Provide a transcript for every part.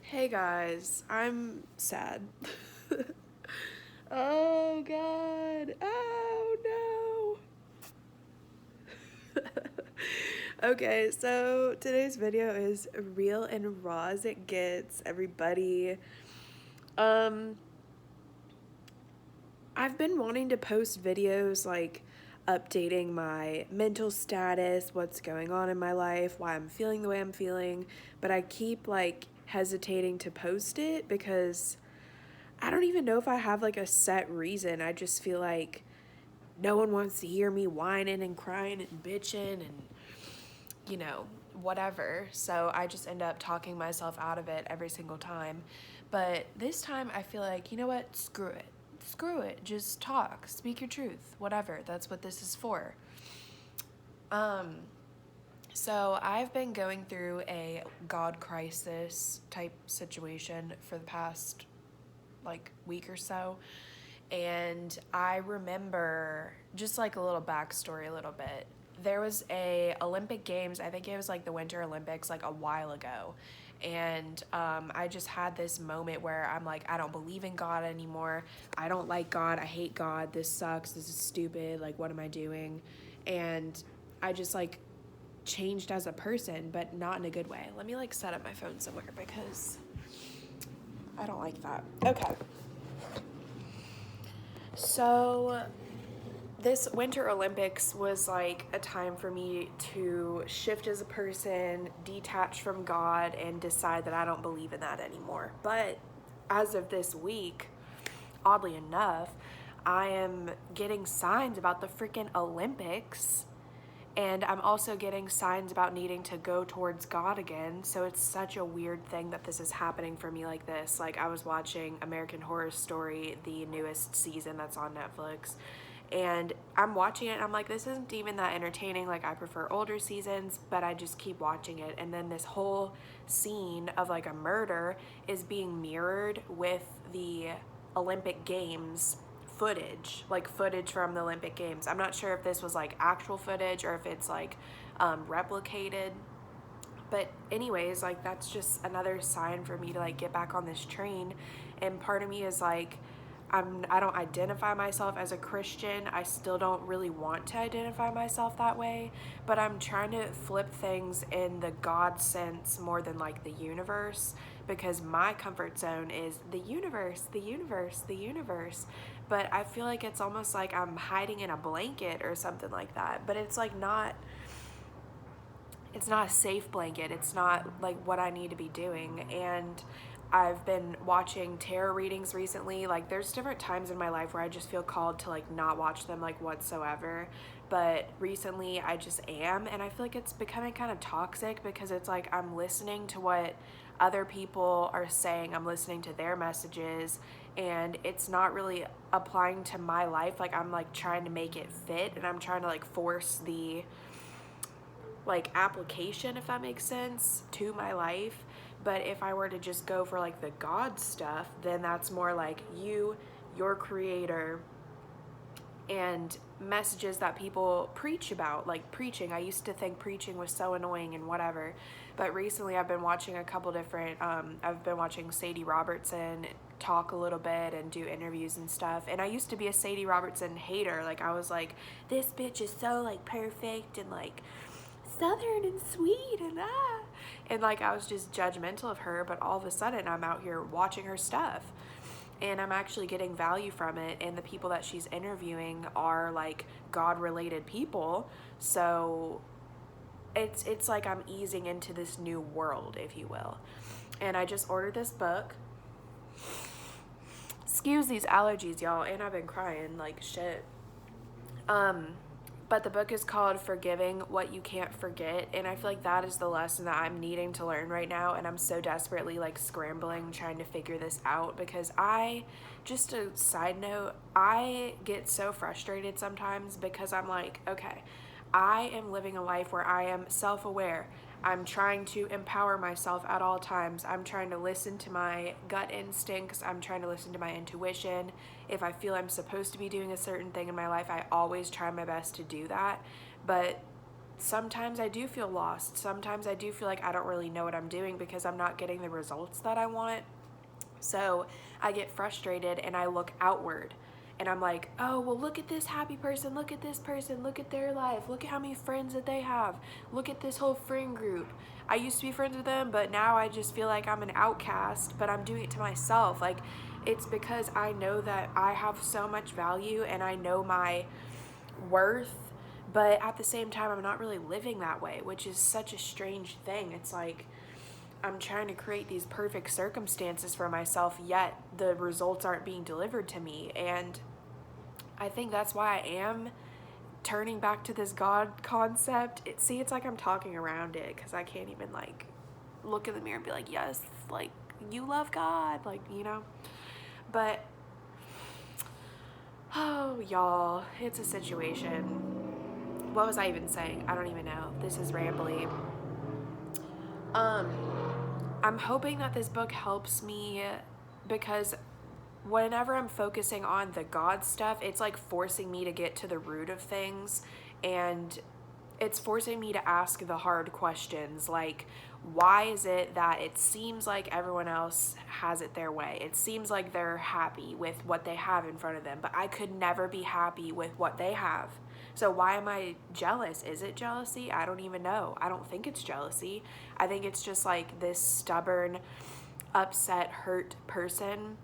Hey guys, I'm sad. Oh god. Oh no. Okay, so today's video is real and raw as it gets, everybody. Um I've been wanting to post videos like updating my mental status, what's going on in my life, why I'm feeling the way I'm feeling, but I keep like hesitating to post it because I don't even know if I have like a set reason. I just feel like no one wants to hear me whining and crying and bitching and, you know, whatever. So I just end up talking myself out of it every single time. But this time I feel like, you know what? Screw it. Screw it. Just talk. Speak your truth. Whatever. That's what this is for. Um, so I've been going through a God crisis type situation for the past like week or so. And I remember just like a little backstory a little bit. There was a Olympic Games, I think it was like the Winter Olympics like a while ago. And I just had this moment where I'm like, I don't believe in God anymore. I don't like God. I hate God. This sucks. This is stupid. Like, what am I doing? And I just like changed as a person, but not in a good way. Let me like set up my phone somewhere because I don't like that. Okay. So this Winter Olympics was like a time for me to shift as a person, detach from God, and decide that I don't believe in that anymore. But as of this week, oddly enough, I am getting signs about the freaking Olympics. And I'm also getting signs about needing to go towards God again. So it's such a weird thing that this is happening for me like this. Like, I was watching American Horror Story, the newest season that's on Netflix. And I'm watching it and I'm like, this isn't even that entertaining. Like, I prefer older seasons, but I just keep watching it. And then this whole scene of like a murder is being mirrored with the Olympic Games footage, like footage from the Olympic Games. I'm not sure if this was like actual footage or if it's like replicated. But anyways, like that's just another sign for me to like get back on this train. And part of me is like, I don't identify myself as a Christian. I still don't really want to identify myself that way, but I'm trying to flip things in the God sense more than like the universe, because my comfort zone is the universe, the universe, the universe. But I feel like it's almost like I'm hiding in a blanket or something like that. But it's not a safe blanket. It's not like what I need to be doing. And I've been watching tarot readings recently. Like, there's different times in my life where I just feel called to like not watch them like whatsoever. But recently I just am, and I feel like it's becoming kind of toxic because it's like I'm listening to what other people are saying, I'm listening to their messages, and it's not really applying to my life. Like, I'm like trying to make it fit, and I'm trying to like force the like application, if that makes sense, to my life. But if I were to just go for like the God stuff, then that's more like you, your creator, and messages that people preach about, like preaching. I used to think preaching was so annoying and whatever, but recently I've been watching a couple different I've been watching Sadie Robertson talk a little bit and do interviews and stuff. And I used to be a Sadie Robertson hater. Like, I was like, this bitch is so like perfect and like southern and sweet and like I was just judgmental of her. But all of a sudden I'm out here watching her stuff and I'm actually getting value from it, and the people that she's interviewing are like God related people. So it's like I'm easing into this new world, if you will. And I just ordered this book. Excuse these allergies, y'all, and I've been crying like shit. um but the book is called Forgiving What You Can't Forget, and I feel like that is the lesson that I'm needing to learn right now. And I'm so desperately like scrambling trying to figure this out, because just a side note, I get so frustrated sometimes because I'm like, okay, I am living a life where I am self-aware. I'm trying to empower myself at all times. I'm trying to listen to my gut instincts. I'm trying to listen to my intuition. If I feel I'm supposed to be doing a certain thing in my life, I always try my best to do that. But sometimes I do feel lost. Sometimes I do feel like I don't really know what I'm doing because I'm not getting the results that I want. So I get frustrated and I look outward and I'm like, oh, well, look at this happy person. Look at this person. Look at their life. Look at how many friends that they have. Look at this whole friend group. I used to be friends with them, but now I just feel like I'm an outcast, but I'm doing it to myself. Like, it's because I know that I have so much value and I know my worth, but at the same time, I'm not really living that way, which is such a strange thing. It's like, I'm trying to create these perfect circumstances for myself, yet the results aren't being delivered to me. And I think that's why I am turning back to this God concept. It's like I'm talking around it because I can't even like look in the mirror and be like, yes, like you love God, like, you know. But oh, y'all, it's a situation. What was I even saying? I don't even know. This is rambly. I'm hoping that this book helps me because whenever I'm focusing on the God stuff, it's like forcing me to get to the root of things, and it's forcing me to ask the hard questions like, why is it that it seems like everyone else has it their way? It seems like they're happy with what they have in front of them, but I could never be happy with what they have. So why am I jealous? Is it jealousy? I don't even know. I don't think it's jealousy. I think it's just like this stubborn, upset, hurt person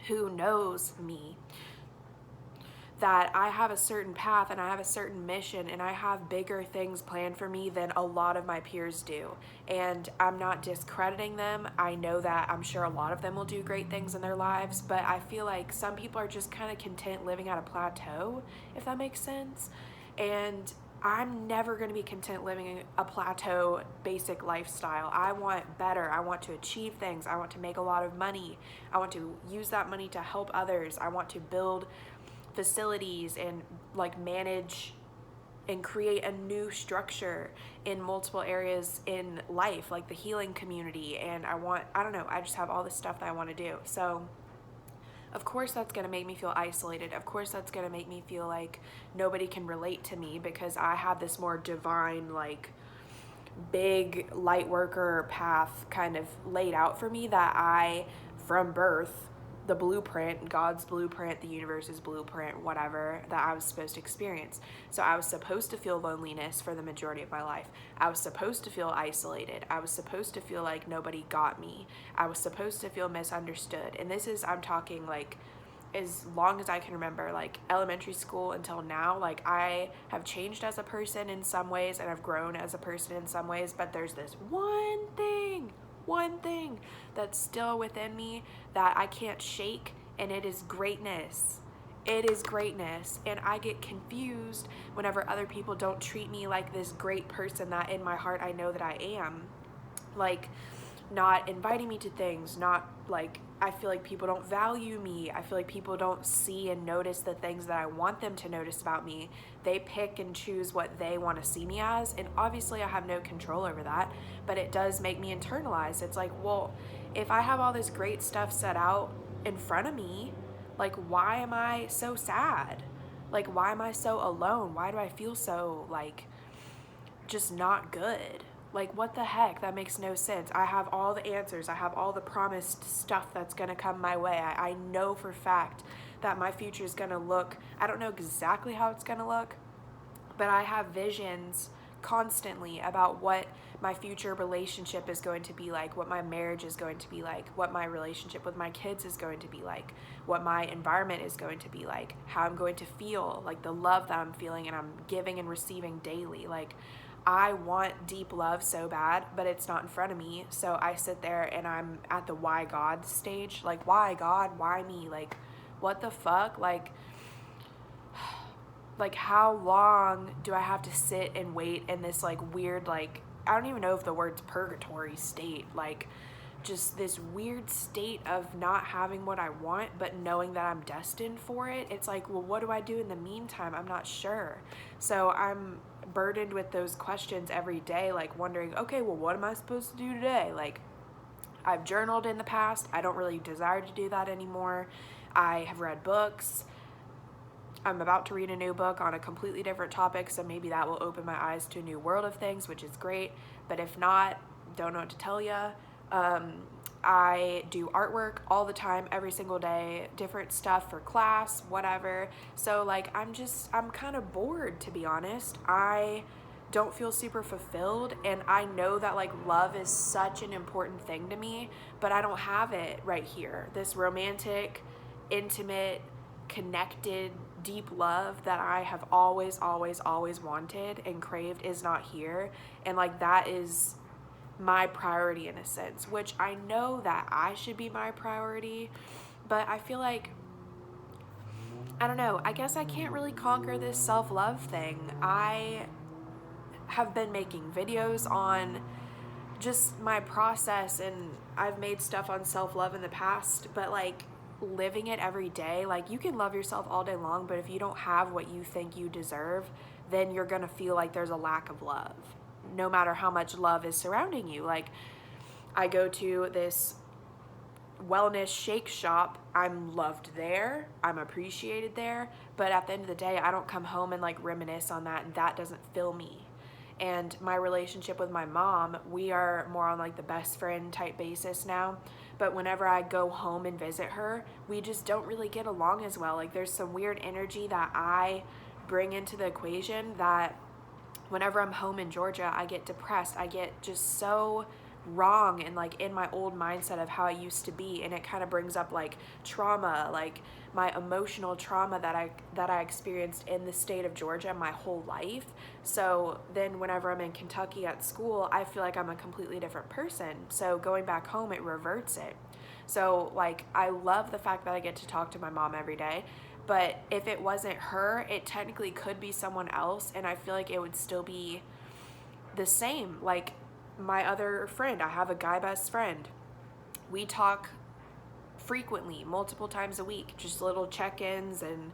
who knows me, that I have a certain path and I have a certain mission and I have bigger things planned for me than a lot of my peers do. And I'm not discrediting them. I know that I'm sure a lot of them will do great things in their lives, but I feel like some people are just kind of content living at a plateau, if that makes sense. And I'm never going to be content living a plateau basic lifestyle. I want better. I want to achieve things. I want to make a lot of money. I want to use that money to help others. I want to build facilities and like manage and create a new structure in multiple areas in life, like the healing community. And I don't know, I just have all this stuff that I want to do. So of course that's going to make me feel isolated. Of course that's going to make me feel like nobody can relate to me because I have this more divine, like big light worker path kind of laid out for me that I, from birth, the blueprint, God's blueprint, the universe's blueprint, whatever, that I was supposed to experience. So I was supposed to feel loneliness for the majority of my life. I was supposed to feel isolated. I was supposed to feel like nobody got me. I was supposed to feel misunderstood. And this is, I'm talking like as long as I can remember, like elementary school until now. Like I have changed as a person in some ways and I've grown as a person in some ways, but there's this one thing that's still within me that I can't shake, and it is greatness. It is greatness, and I get confused whenever other people don't treat me like this great person that in my heart I know that I am. Like not inviting me to things, not like, I feel like people don't value me. I feel like people don't see and notice the things that I want them to notice about me. They pick and choose what they want to see me as, and obviously I have no control over that, but it does make me internalize. It's like, well, if I have all this great stuff set out in front of me, like why am I so sad? Like why am I so alone? Why do I feel so like just not good? Like, what the heck? That makes no sense. I have all the answers. I have all the promised stuff that's going to come my way. I know for a fact that my future is going to look, I don't know exactly how it's going to look, but I have visions constantly about what my future relationship is going to be like, what my marriage is going to be like, what my relationship with my kids is going to be like, what my environment is going to be like, how I'm going to feel, like the love that I'm feeling and I'm giving and receiving daily. Like, I want deep love so bad, but it's not in front of me. So I sit there and I'm at the why God stage. Like, why God? Why me? Like, what the fuck? Like how long do I have to sit and wait in this like weird, like, I don't even know if the word's purgatory state, like just this weird state of not having what I want, but knowing that I'm destined for it. It's like, well, what do I do in the meantime? I'm not sure. So I'm burdened with those questions every day, like wondering, okay, well, what am I supposed to do today? Like, I've journaled in the past. I don't really desire to do that anymore. I have read books. I'm about to read a new book on a completely different topic, so maybe that will open my eyes to a new world of things, which is great. But if not, don't know what to tell you. I do artwork all the time, every single day, different stuff for class, whatever. So like I'm kind of bored, to be honest. I don't feel super fulfilled, and I know that like love is such an important thing to me, but I don't have it right here. This romantic, intimate, connected, deep love that I have always wanted and craved is not here. And like that is my priority in a sense, which I know that I should be my priority, but I feel like, I don't know, I guess I can't really conquer this self-love thing. I have been making videos on just my process, and I've made stuff on self-love in the past, but like living it every day, like you can love yourself all day long, but if you don't have what you think you deserve, then you're gonna feel like there's a lack of love, no matter how much love is surrounding you. Like I go to this wellness shake shop, I'm loved there, I'm appreciated there, but at the end of the day, I don't come home and like reminisce on that, and that doesn't fill me. And my relationship with my mom, we are more on like the best friend type basis now, but whenever I go home and visit her, we just don't really get along as well. Like there's some weird energy that I bring into the equation that whenever I'm home in Georgia, I get depressed. I get just so wrong and like in my old mindset of how I used to be, and it kind of brings up like trauma, like my emotional trauma that I experienced in the state of Georgia my whole life. So then whenever I'm in Kentucky at school, I feel like I'm a completely different person. So going back home, it reverts it. So like I love the fact that I get to talk to my mom every day, but if it wasn't her, it technically could be someone else, and I feel like it would still be the same. Like my other friend, I have a guy best friend. We talk frequently, multiple times a week, just little check-ins and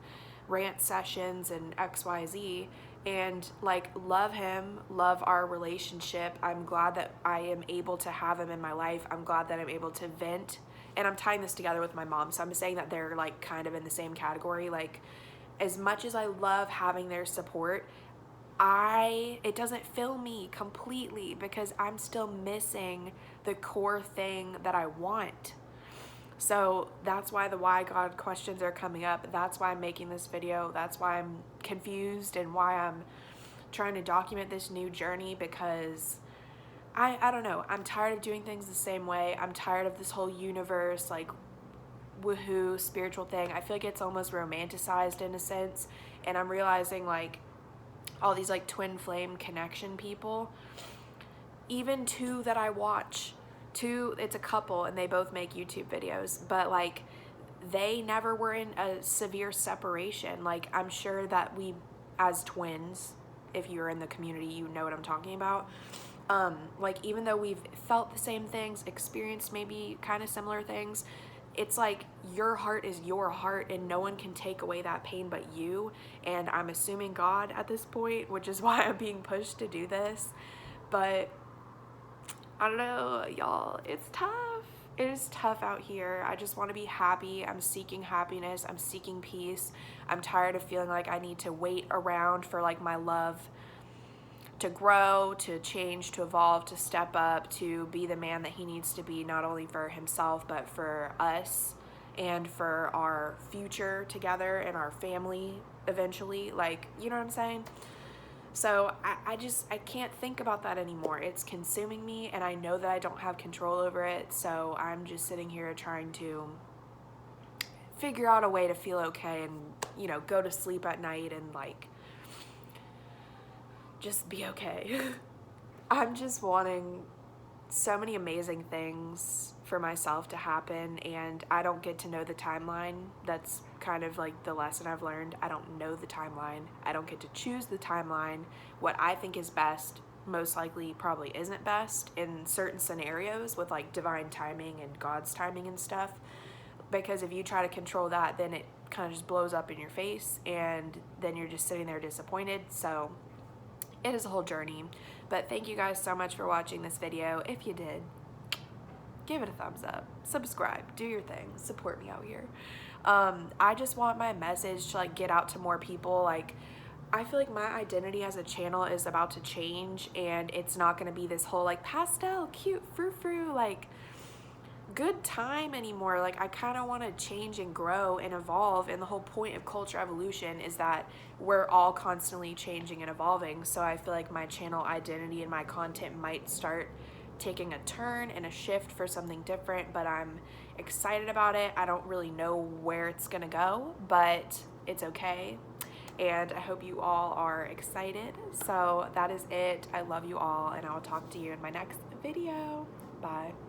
rant sessions and XYZ, and like love him, love our relationship. I'm glad that I am able to have him in my life. I'm glad that I'm able to vent, and I'm tying this together with my mom, so I'm saying that they're like kind of in the same category. Like as much as I love having their support, it doesn't fill me completely because I'm still missing the core thing that I want. So that's why the why God questions are coming up. That's why I'm making this video. That's why I'm confused and why I'm trying to document this new journey, because I don't know. I'm tired of doing things the same way. I'm tired of this whole universe, like woohoo spiritual thing. I feel like it's almost romanticized in a sense, and I'm realizing like all these like twin flame connection people, even two that I watch, it's a couple and they both make YouTube videos, but like they never were in a severe separation. Like I'm sure that we as twins, if you're in the community, you know what I'm talking about. Like even though we've felt the same things, experienced maybe kind of similar things, it's like your heart is your heart and no one can take away that pain but you. And I'm assuming God at this point, which is why I'm being pushed to do this. But I don't know, y'all, it's tough. It is tough out here. I just want to be happy. I'm seeking happiness. I'm seeking peace. I'm tired of feeling like I need to wait around for like my love to grow, to change, to evolve, to step up, to be the man that he needs to be, not only for himself, but for us and for our future together and our family eventually. Like, you know what I'm saying? So I can't think about that anymore. It's consuming me, and I know that I don't have control over it. So I'm just sitting here trying to figure out a way to feel okay and, you know, go to sleep at night and like just be okay. I'm just wanting so many amazing things for myself to happen, and I don't get to know the timeline. That's kind of like the lesson I've learned. I don't know the timeline. I don't get to choose the timeline. What I think is best most likely probably isn't best in certain scenarios with like divine timing and God's timing and stuff, because if you try to control that, then it kind of just blows up in your face, and then you're just sitting there disappointed. So it is a whole journey. But thank you guys so much for watching this video. If you did, give it a thumbs up, subscribe, do your thing, support me out here. I just want my message to like get out to more people. Like, I feel like my identity as a channel is about to change, and it's not going to be this whole like pastel, cute, frou-frou, like good time anymore. Like, I kind of want to change and grow and evolve, and the whole point of culture evolution is that we're all constantly changing and evolving. So I feel like my channel identity and my content might start taking a turn and a shift for something different, but I'm excited about it. I don't really know where it's gonna go, but it's okay, and I hope you all are excited. So that is it. I love you all, and I'll talk to you in my next video. Bye.